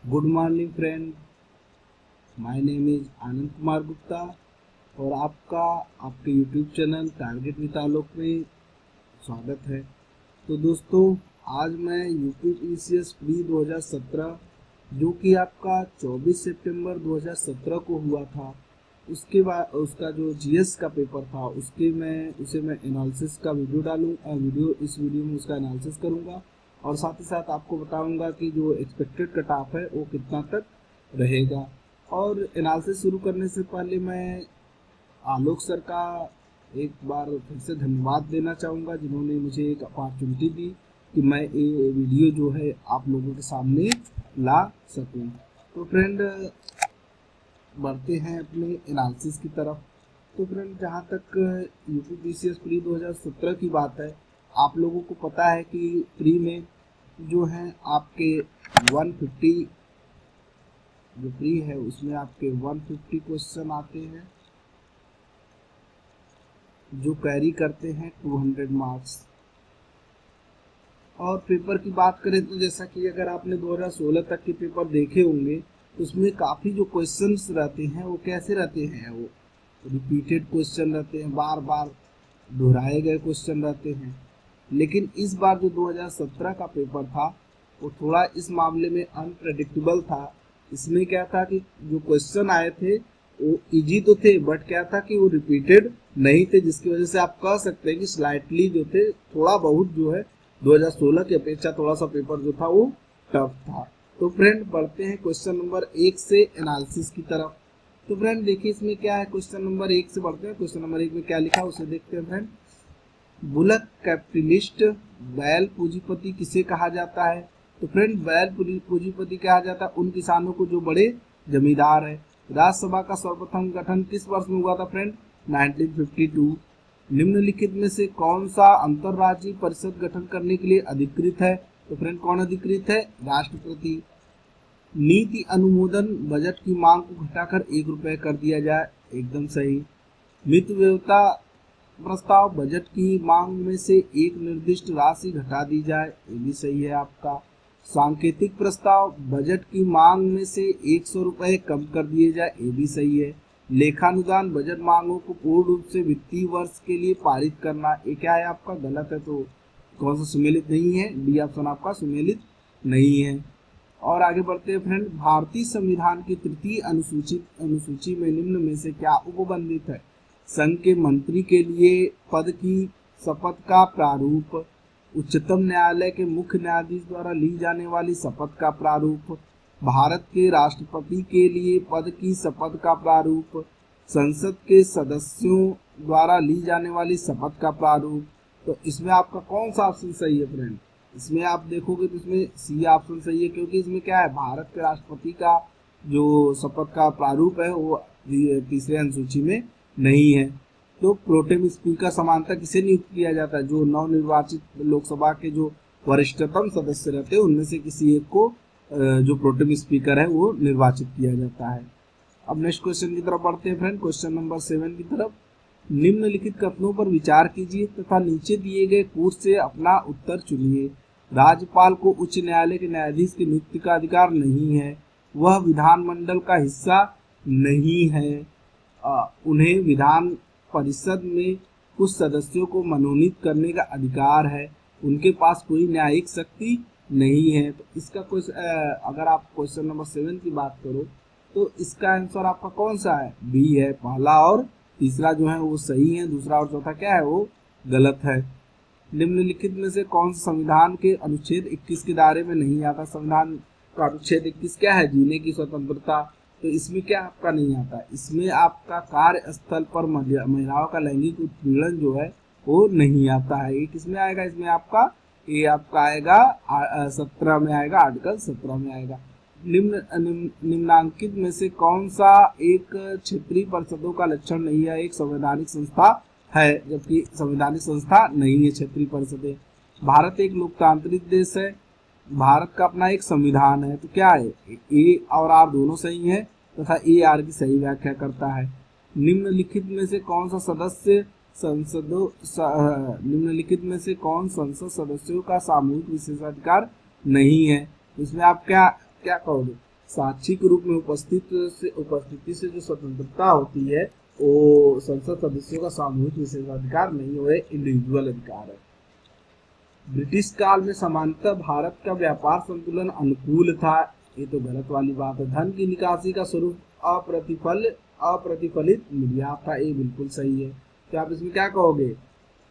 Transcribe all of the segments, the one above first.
Good morning friend, my name is Anand Kumar Gupta और आपका आपके YouTube channel target with Alok में स्वागत है। तो दोस्तों, आज मैं यूट्यूब ईसीएस प्री 2017 जो कि आपका 24 सितंबर 2017 को हुआ था, उसके बाद उसका जो जीएस का पेपर था उसे मैं एनालिसिस का वीडियो डालूंगा। इस वीडियो में उसका एनालिसिस करूंगा और साथ ही साथ आपको बताऊंगा कि जो एक्सपेक्टेड कट ऑफ है वो कितना तक रहेगा। और एनालिसिस शुरू करने से पहले मैं आलोक सर का एक बार फिर से धन्यवाद देना चाहूँगा, जिन्होंने मुझे एक अपॉर्चुनिटी दी कि मैं ये वीडियो जो है आप लोगों के सामने ला सकूं। तो फ्रेंड, बढ़ते हैं अपने एनालिसिस की तरफ। तो फ्रेंड, जहाँ तक यूपी पीसीएस प्री 2017 की बात है, आप लोगों को पता है कि प्री में जो है आपके 150 जो प्री है उसमें आपके 150 क्वेश्चन आते हैं जो कैरी करते हैं 200 मार्क्स। और पेपर की बात करें तो जैसा कि अगर आपने 2016 तक के पेपर देखे होंगे तो उसमें काफ़ी जो क्वेश्चंस रहते हैं वो कैसे रहते हैं, वो रिपीटेड क्वेश्चन रहते हैं, बार बार दोहराए गए क्वेश्चन रहते हैं। लेकिन इस बार जो 2017 का पेपर था वो थोड़ा इस मामले में अनप्रेडिक्टेबल था। इसमें क्या था कि जो क्वेश्चन आए थे वो इजी तो थे, बट क्या था कि वो रिपीटेड नहीं थे, जिसकी वजह से आप कह सकते हैं कि स्लाइटली जो थे थोड़ा बहुत जो है 2016 की अपेक्षा थोड़ा सा पेपर जो था वो टफ था। तो फ्रेंड, बढ़ते हैं क्वेश्चन नंबर 1 से एनालिसिस की तरफ। तो फ्रेंड देखिए इसमें क्या है, क्वेश्चन नंबर 1 से बढ़ते हैं। क्वेश्चन नंबर 1 में क्या लिखा है उसे देखते हैं फ्रेंड। बुलक कैपिटलिस्ट बैल पूंजीपति किसे कहा जाता है? तो फ्रेंड, बैल पूंजीपति कहा जाता है उन किसानों को जो बड़े जमींदार है। राज्यसभा का सर्वप्रथम गठन किस वर्ष में हुआ था फ्रेंड? 1952। निम्नलिखित में से कौन सा अंतरराज्यीय परिषद गठन करने के लिए अधिकृत है? तो फ्रेंड, कौन अधिकृत है? राष्ट्रपति। नीति अनुमोदन बजट की मांग को घटाकर 1 रुपये कर दिया जाए, एकदम सही। मितव्ययिता प्रस्ताव बजट की मांग में से एक निर्दिष्ट राशि घटा दी जाए, ये भी सही है आपका। सांकेतिक प्रस्ताव बजट की मांग में से 100 रुपये कम कर दिए जाए, ये भी सही है। लेखानुदान बजट मांगों को पूर्ण रूप से वित्तीय वर्ष के लिए पारित करना, ये क्या है आपका? गलत है। तो कौन सा सुमेलित नहीं है? डी ऑप्शन आपका सुमेलित नहीं है। और आगे बढ़ते हैं फ्रेंड। भारतीय संविधान की तृतीय अनुसूची में निम्न में से क्या उपबंधित है? संघ के मंत्री के लिए पद की शपथ का प्रारूप, उच्चतम न्यायालय के मुख्य न्यायाधीश द्वारा ली जाने वाली शपथ का प्रारूप, भारत के राष्ट्रपति के लिए पद की शपथ का प्रारूप, संसद के सदस्यों द्वारा ली जाने वाली शपथ का प्रारूप। तो इसमें आपका कौन सा ऑप्शन सही है फ्रेंड? इसमें आप देखोगे तो इसमें सी ऑप्शन सही है, क्योंकि इसमें क्या है, भारत के राष्ट्रपति का जो शपथ का प्रारूप है वो तीसरे अनुसूची में नहीं है। तो प्रोटेम स्पीकर समानता किसे नियुक्त किया जाता है? जो नवनिर्वाचित लोकसभा के जो वरिष्ठतम सदस्य रहते हैं उनमें से किसी एक को जो प्रोटेम स्पीकर है वो निर्वाचित किया जाता है। अब नेक्स्ट क्वेश्चन की तरफ बढ़ते हैं फ्रेंड, क्वेश्चन नंबर 7 की तरफ। निम्नलिखित कथनों पर विचार कीजिए तथा नीचे दिए गए कोर्स से अपना उत्तर चुनिए। राज्यपाल को उच्च न्यायालय के न्यायाधीश की नियुक्ति का अधिकार नहीं है, वह विधानमंडल का हिस्सा नहीं है, उन्हें विधान परिषद में कुछ सदस्यों को मनोनीत करने का अधिकार है, उनके पास कोई न्यायिक शक्ति नहीं है। तो इसका अगर आप क्वेश्चन नंबर 7 की बात करो तो इसका आंसर आपका कौन सा है? बी है। पहला और तीसरा जो है वो सही है, दूसरा और चौथा क्या है, वो गलत है। निम्नलिखित में से कौन सा संविधान के अनुच्छेद 21 के दायरे में नहीं आता? संविधान का अनुच्छेद 21 क्या है? जीने की स्वतंत्रता। तो इसमें क्या आपका नहीं आता? इसमें आपका कार्यस्थल पर महिलाओं का लैंगिक उत्पीड़न जो है वो नहीं आता है। ये किसमें आएगा? इसमें आपका ये आपका आएगा 17 में आएगा, आर्टिकल 17 में आएगा। निम्नांकित में से कौन सा एक क्षेत्रीय परिषदों का लक्षण नहीं है? एक संवैधानिक संस्था है, जबकि संवैधानिक संस्था नहीं है क्षेत्रीय परिषदें। भारत एक लोकतांत्रिक देश है, भारत का अपना एक संविधान है। तो क्या है? ए और आर दोनों सही है तथा ए आर की सही व्याख्या करता है। निम्नलिखित में से कौन सा सदस्य निम्नलिखित में से कौन संसद सदस्यों का सामूहिक विशेषाधिकार नहीं है? इसमें आप क्या क्या कहोगे? साक्षी के रूप में उपस्थिति से जो स्वतंत्रता होती है वो संसद सदस्यों का सामूहिक विशेषाधिकार नहीं, वो इंडिविजुअल अधिकार है। ब्रिटिश काल में सामान्यतः भारत का व्यापार संतुलन अनुकूल था, ये तो गलत वाली बात है। धन की निकासी का स्वरूप अप्रतिफलित निर्यात था, ये बिल्कुल सही है। तो आप इसमें क्या कहोगे,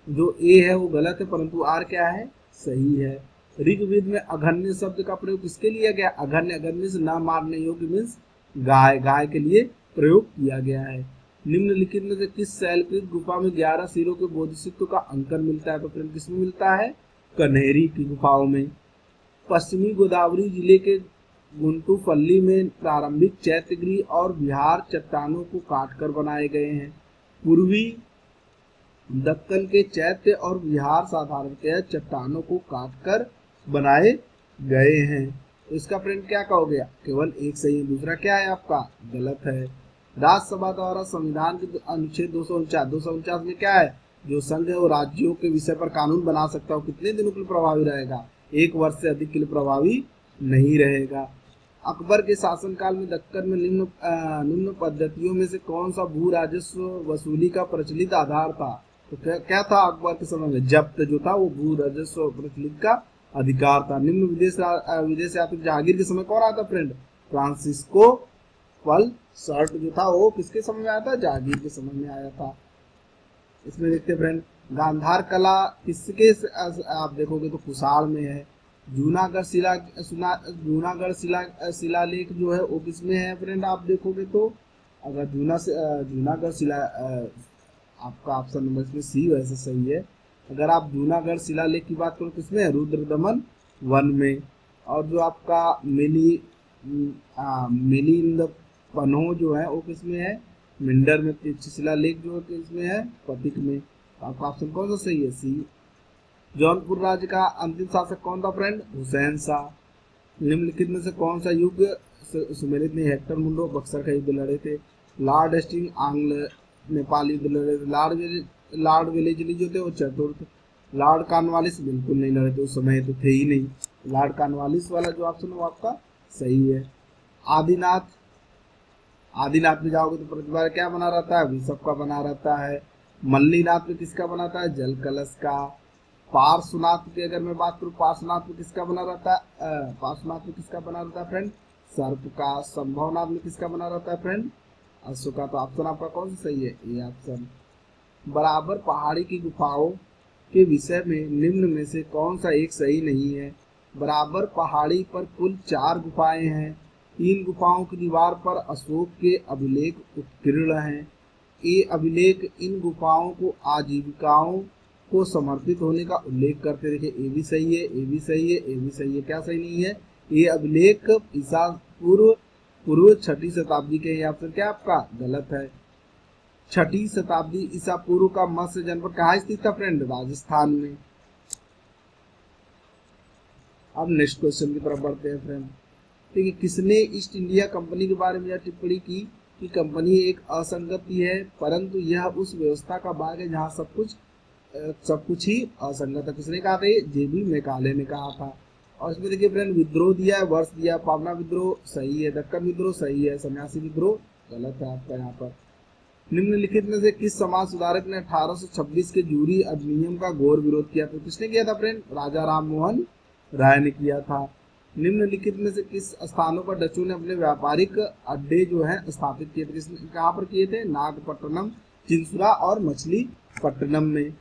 जो ए है वो गलत है परंतु आर क्या है, सही है। ऋग्वेद में अघन्य शब्द का प्रयोग किसके लिए गया, अघन्य, अघन्य से न मारने योग्य मीन्स गाय, गाय के लिए प्रयोग किया गया है। निम्नलिखित में से किस शैलकृत गुफा में 11 सिरों के बोधिसत्व का अंकन मिलता है, तो फ्रेंड किसमें मिलता है, कन्हेरी की गुफाओं में। पश्चिमी गोदावरी जिले के गुंटूपल्ली में प्रारंभिक चैत्यगृह और विहार चट्टानों को काटकर बनाए गए हैं। पूर्वी दक्कन के चैत्य और विहार साधारणतया चट्टानों को काटकर बनाए गए हैं। तो इसका फ्रेंड क्या कहोगे, केवल एक सही है, दूसरा क्या है आपका, गलत है। राज्यसभा द्वारा संविधान के अनुच्छेद 249 में क्या है, जो संघ है वो राज्यों के विषय पर कानून बना सकता है, कितने दिनों के लिए प्रभावी रहेगा, 1 वर्ष से अधिक के लिए प्रभावी नहीं रहेगा। अकबर के शासनकाल में दक्कन में निम्न पद्धतियों में से कौन सा भू राजस्व वसूली का प्रचलित आधार था, तो क्या था अकबर के समय में, जब्त जो था वो भू राजस्व प्रचलित का अधिकार था। निम्न विदेश यात्री जहांगीर के समय कौन आया था फ्रेंड, फ्रांसिस्को पल्सर्ट जो था वो किसके समय में आया था, जहांगीर के समय में आया था। इसमें देखते हैं फ्रेंड, गांधार कला किसके आप देखोगे तो कुसाड़ में है। जूनागढ़ शिलालेख जो है वो किसमें है फ्रेंड, आप देखोगे तो अगर जूनागढ़ शिला आपका ऑप्शन नंबर इसमें सी वैसे सही है। अगर आप जूनागढ़ शिलालेख की बात करो किसमें है, रुद्रदमन वन में। और जो आपका मिलिंद पन्हो जो है वो किसमें है, मिंडर में। शिलालेख जो है किसमें है, पथिक में। आपका ऑप्शन कौन सा सही है, सी। जौनपुर राज्य का अंतिम शासक कौन था फ्रेंड, हुसैन शाह। निम्नलिखित में से कौन सा युद्ध सुमेलित ने हेक्टर मुंडो बक्सर का युद्ध लड़े थे। लॉर्ड हेस्टिंग आंग्ल नेपाल युद्ध लड़े थे। लॉर्ड वेलेस्ली जो थे वो चतुर्थ। लॉर्ड कॉर्नवालिस बिल्कुल नहीं लड़े थे, उस समय तो थे ही नहीं। लॉर्ड कॉर्नवालिस वाला जो ऑप्शन है वो आपका सही है। आदिनाथ में जाओगे तो प्रतिभा क्या बना रहता है, विषभ का बना रहता है। मल्लीनाथ में किसका बनाता है, जल कलश का। पार्श्वनाथ की अगर मैं बात करूं, पार्श्वनाथ में किसका बना रहता है, फ्रेंड, सर्प का। संभवनाथ में किसका बना रहता है फ्रेंड, अश्व का। तो ऑप्शन आपका कौन सा सही है, ये ऑप्शन। बराबर पहाड़ी की गुफाओं के विषय में निम्न में से कौन सा एक सही नहीं है। बराबर पहाड़ी पर कुल 4 गुफाएं हैं। 3 गुफाओं की दीवार पर अशोक के अभिलेख उत्कीर्ण हैं। ये अभिलेख इन गुफाओं को आजीविकाओं को समर्पित होने का उल्लेख करते। देखिए ये भी सही है, ये भी सही है, ये भी सही है। क्या सही नहीं है, ये अभिलेख ईसा पूर्व 6ठी शताब्दी के। यहाँ पर क्या आपका गलत है। 6ठी शताब्दी ईसा पूर्व का मत्स्य जनपद कहाँ स्थित था फ्रेंड, राजस्थान में। अब नेक्स्ट क्वेश्चन की तरफ बढ़ते हैं फ्रेंड। ठीक है, किसने ईस्ट इंडिया कंपनी के बारे में यह टिप्पणी की कि कंपनी एक असंगति है परंतु यह उस व्यवस्था का भाग है जहाँ सब कुछ ही असंगत है। किसने कहा था, ये जेबी मैकाले ने कहा था। और इसमें देखिए फ्रेंड, विद्रोह दिया है, वर्ष दिया, पावना विद्रोह सही है, दक्कन विद्रोह सही है, सन्यासी विद्रोह गलत है आपका यहाँ पर। निम्नलिखित में से किस समाज सुधारक ने 1826 के जूरी अधिनियम का घोर विरोध किया था। किसने किया था फ्रेंड, राजा राम मोहन राय ने किया था। निम्नलिखित में से किस स्थानों पर डचों ने अपने व्यापारिक अड्डे जो है स्थापित किए थे। किसने कहाँ पर किए थे, नागपट्टनम, चिंसुरा और मछलीपट्टनम में।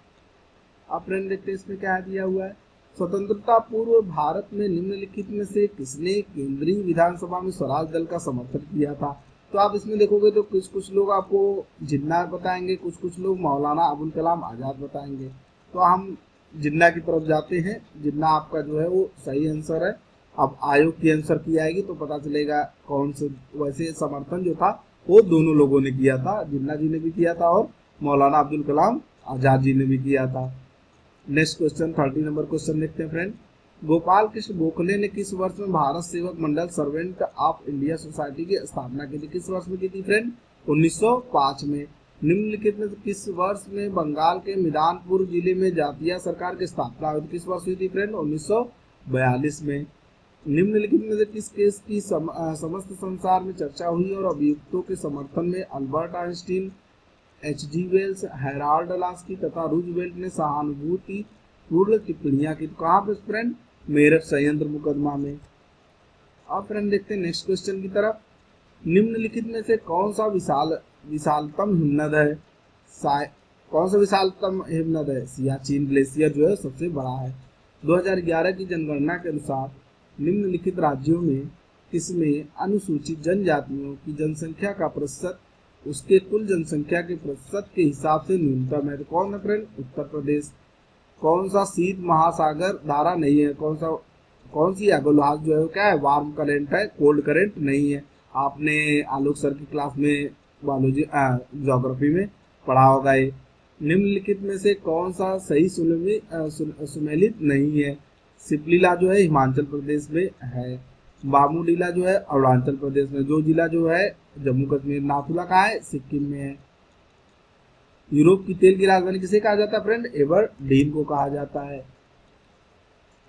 अब फ्रेंड देखते हैं इसमें क्या दिया हुआ है। स्वतंत्रता पूर्व भारत में निम्नलिखित में से किसने केंद्रीय विधानसभा में स्वराज दल का समर्थन किया था। तो आप इसमें देखोगे तो कुछ लोग आपको जिन्ना बताएंगे, कुछ लोग मौलाना अबुल कलाम आजाद बताएंगे। तो हम जिन्ना की तरफ जाते हैं। जिन्ना आपका जो है वो सही आंसर है। अब आयोग की आंसर की आएगी तो पता चलेगा कौन से। वैसे समर्थन जो था वो दोनों लोगों ने किया था, जिन्ना जी ने भी किया था और मौलाना अब्दुल कलाम आजाद जी ने भी किया था। नेक्स्ट क्वेश्चन 30 नंबर क्वेश्चन देखते हैं फ्रेंड। गोपाल कृष्ण गोखले ने किस वर्ष में भारत सेवक मंडल सर्वेंट ऑफ इंडिया सोसाइटी की स्थापना की थी। किस वर्ष में की थी फ्रेंड, 1905 में। निम्नलिखित में किस वर्ष में बंगाल के मिदानपुर जिले में जातीय सरकार की स्थापना हुई थी। किस वर्ष हुई थी फ्रेंड, 1942 में। निम्नलिखित में से किस केस की समस्त संसार में चर्चा हुई और अभियुक्तों के समर्थन में Albert Einstein, H.G. Wells, Harold Laski तथा रूजवेल्ट ने सहानुभूति पूर्ण टिप्पणियां की। तो कहाँ पे फ्रेंड? मेरठ संयंत्र मुकदमा में। अब फ्रेंड देखते हैं नेक्स्ट क्वेश्चन की तरफ। निम्नलिखित में से कौन सा विशालतम हिमनद है? कौन सा विशालतम हिमनद है? सियाचिन ग्लेशियर जो है सबसे बड़ा है। 2011 की जनगणना के अनुसार निम्नलिखित राज्यों में किसमें अनुसूचित जनजातियों की जनसंख्या का प्रतिशत उसके कुल जनसंख्या के प्रतिशत के हिसाब से न्यूनतम है? तो कौन है फ्रेंड? उत्तर प्रदेश। कौन सा शीत महासागर धारा नहीं है? कौन सी एगोलॉज जो है वो क्या है? वार्म करंट है, कोल्ड करंट नहीं है। आपने आलोक सर की क्लास में बायोलॉजी ज्योग्राफी में पढ़ा होगा ये। निम्नलिखित में से कौन सा सही सुमेलित नहीं है? सिपलीला जो है हिमाचल प्रदेश में है, बामूडीला जो है अरुणाचल प्रदेश में, जो जिला जो है जम्मू कश्मीर, नाथुला कहाँ है? सिक्किम में है। यूरोप की तेल की राजधानी किसे कहा जाता है फ्रेंड? एबरडीन को कहा जाता है।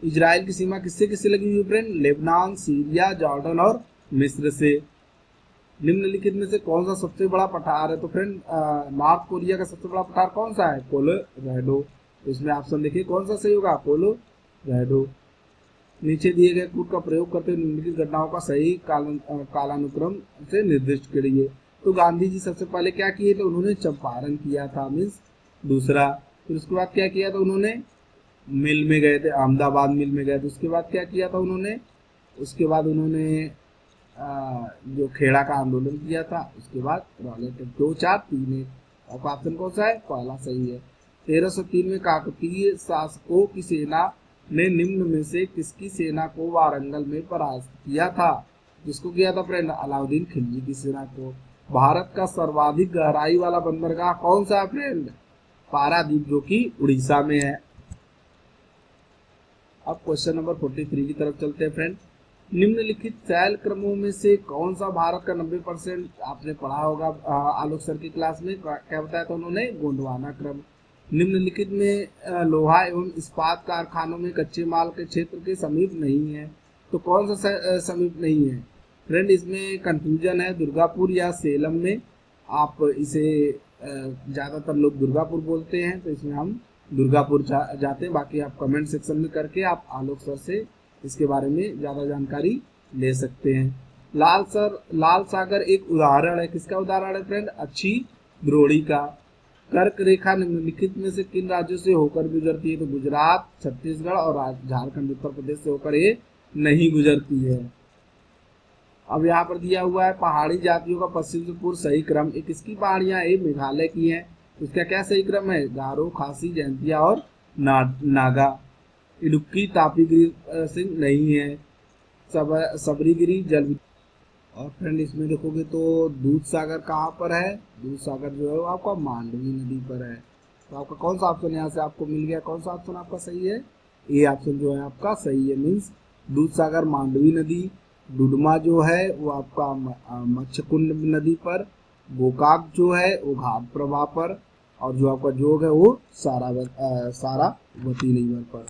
इजराइल की सीमा किससे किससे लगी हुई है फ्रेंड? लेबनान, सीरिया, जॉर्डन और मिस्र से। निम्नलिखित में से कौन सा सबसे बड़ा पठार है? तो फ्रेंड नॉर्थ कोरिया का सबसे बड़ा पठार कौन सा है? कोलोराडो। तो इसमें ऑप्शन देखिए कौन सा सही होगा? कोलोराडो। नीचे दिए गए कूट का प्रयोग करते हुए निम्नलिखित घटनाओं का सही कालानुक्रम से निर्दिष्ट करिए। तो गांधी जी सबसे पहले क्या किए थे? उन्होंने चंपारण किया था, मीन्स दूसरा। फिर उसके बाद क्या किया था? उन्होंने मिल में गए थे, अहमदाबाद मिल में गए थे। उसके बाद क्या किया था उन्होंने? उसके बाद उन्होंने जो खेड़ा का आंदोलन किया था। उसके बाद रॉलेट 2, 4, 3 और ऑप्शन कौन सा है? पहला सही है। 1303 में काकतीय शासकों की सेना ने निम्न में से किसकी सेना को वारंगल में परास्त किया था? किसको किया था फ्रेंड? अलाउद्दीन खिलजी की सेना को। भारत का सर्वाधिक गहराई वाला बंदरगाह कौन सा है फ्रेंड? पारादीप, जो कि उड़ीसा में है। अब क्वेश्चन नंबर 43 की तरफ चलते हैं फ्रेंड। निम्नलिखित शैल क्रमों में से कौन सा भारत का 90%? आपने पढ़ा होगा आलोक सर की क्लास में, क्या बताया था उन्होंने? गोंडवाना क्रम। निम्नलिखित में लोहा एवं इस्पात कारखानों में कच्चे माल के क्षेत्र के समीप नहीं है। तो कौन सा समीप नहीं है फ्रेंड? इसमें कंफ्यूजन है, दुर्गापुर या सेलम में। आप इसे ज़्यादातर लोग दुर्गापुर बोलते हैं, तो इसमें हम दुर्गापुर जाते हैं। बाकी आप कमेंट सेक्शन में करके आप आलोक सर से इसके बारे में ज़्यादा जानकारी ले सकते हैं। लाल सागर एक उदाहरण है। किसका उदाहरण है फ्रेंड? अच्छी द्रोणी का। कर्क रेखा निम्नलिखित में से किन राज्यों से होकर गुजरती है? तो गुजरात, छत्तीसगढ़ और झारखंड, उत्तर प्रदेश से होकर ये नहीं गुजरती है। अब यहाँ पर दिया हुआ है पहाड़ी जातियों का पश्चिम से पूर्व सही क्रम। ये किसकी पहाड़ियाँ? ये मेघालय की हैं। इसका क्या सही क्रम है? गारो, खासी, जयंतिया और नागा। इडुक्की, तापीगिरी सिंह नहीं है। सबरीगिरी जल। और फ्रेंड इसमें देखोगे तो दूध सागर कहाँ पर है? दूध सागर जो है वो आपका मांडवी नदी पर है। तो आपका कौन सा ऑप्शन यहाँ से आपको मिल गया? कौन सा ऑप्शन आपका सही है? ये ऑप्शन जो है आपका सही है, मीन्स दूध सागर मांडवी नदी। डुडमा जो है वो आपका मच्छकुंड नदी पर। गोकाक जो है वो घाट प्रभा पर। और जो आपका जोग है वो सारावती रिवर पर।